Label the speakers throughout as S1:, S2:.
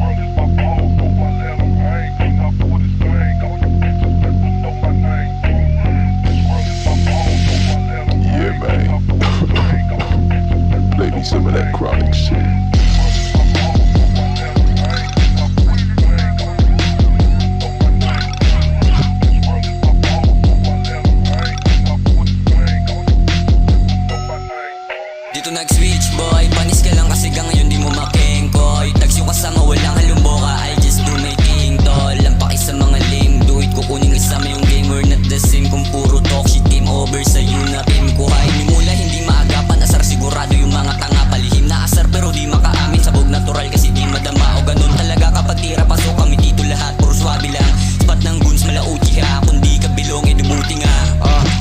S1: Yeah, man. Play me some of that chronic shit.
S2: Dito nag-switch boy, panis ka lang kasi hanggang ngayon di mo makengkoy. Tags yung kasama, walang halumboka, I just do my thing tol. Lampaki sa mga lame, do it kukunin kasama yung game. We're not the same, kung puro talk shit, game over sa'yo na team ko. Hain mula, hindi maagapan, asar sigurado yung mga tanga. Palihim na asar pero di makaamin, sabog natural kasi di madama. O ganun talaga kapag tira pasok kami dito lahat, puro swabe lang. Spot ng guns, malauchi ha, kung di ka bilong, dubuti nga.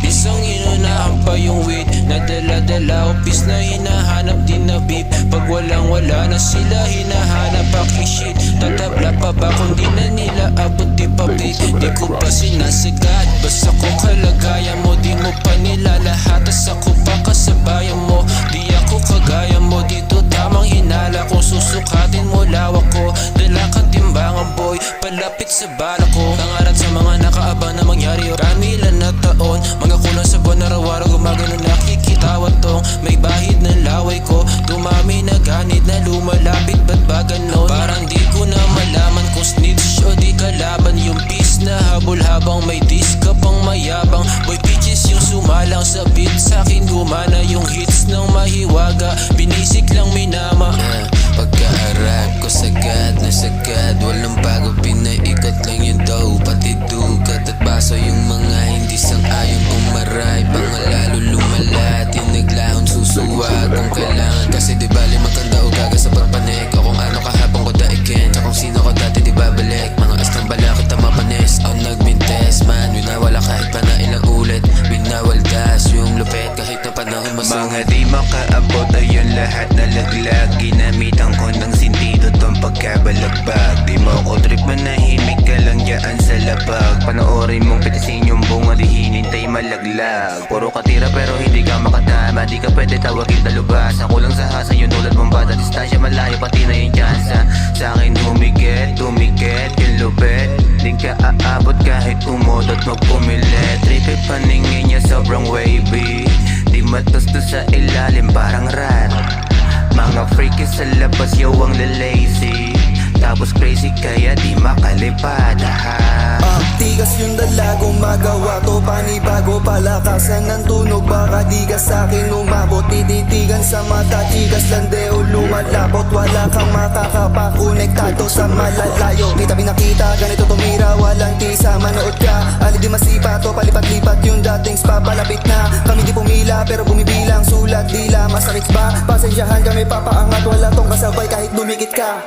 S3: Isang inunahan pa yung weight na dala-dala, opis na hinahanap din na beep. Pag walang-wala na sila, hinahanap aking shit. Tatabla pa ba kung di na nila abot di pa big? Di ko pa sinasigad, basta ko kalagayan mo. Di mo pa nilalahatas, ako pa kasabayan mo. Di ako kagaya mo, dito tamang hinala. Kung susukatin mo lawak ko, dala ka timbangan boy, palapit sa bala ko. Nangarap sa mga nakaabang na mangyari kanilan na taon. Mga kulang sa buwan, araw-araw gumagano, nakikitawan tong may bahid ng laway ko. Dumami na ganit na lumalapit, ba't ba ganon? Parang di ko na malaman kung snitch o di kalaban. Yung peace na habol habang may disc ka pang mayabang. Boy pitches yung sumalang sa beat, sa'kin gumana yung hits ng mahiwaga. Binisik lang minama. Pagka-arap ko sagad na sagad, walang bago, pinaikot lang yung daw. Pati dugat at baso yung mga hindi sang-ayon umaray. Pangalalo lumala, tinaglahon susuwag kung kailangan. Kasi di bali matanda o gaga sa pagpanik. O kung ano kahapon ko daikin, sa kung sino ko dati di babalik. Mga astang bala kita mapanis, ako nagmintes man. Winawala kahit pa na ilang ulit, winawaldas yung lupet kahit na panahon masungit.
S4: Mga di makaabot ayun lahat na laglag. Ginamitan ko ng sentido tong pagkabalagbag. Di mo ko trip, manahimik ka lang dyan sa labag. Panoorin mong pitisin yung bunga, di hinintay malaglag. Puro katira pero hindi ka makatama, di ka pwede tawagin talubas. Ako lang sa hasa yung tulad mong bata, distansya malayo pati na yung tsansa. Sa akin humigit, tumigit yung lupet. Di ka aabot kahit umodot magpumilit. Tripit paningin niya sobrang wavy, di matusto sa ilalim parang rat. Mga freaky sa labas, yo ang lalazy. Tapos crazy kaya di makalipad.
S5: Tigas yung dala, gumagawa to panibago. Palakasan ng tunog, baka di ka sa'kin umabot. Tititigan sa mata, tigas lande o lumalapot. Wala kang makakapakonektado sa malalayo. Kita pinakita, ganito tumira, walang tisa. Manood ka, ali di masipa to, palipat-lipat yung dating spa. Palapit na, kami di pumila pero bumibilang. Sulat dila, masakit ba? Pasensyahan kami papaangat, wala tong kasabay kahit dumikit ka.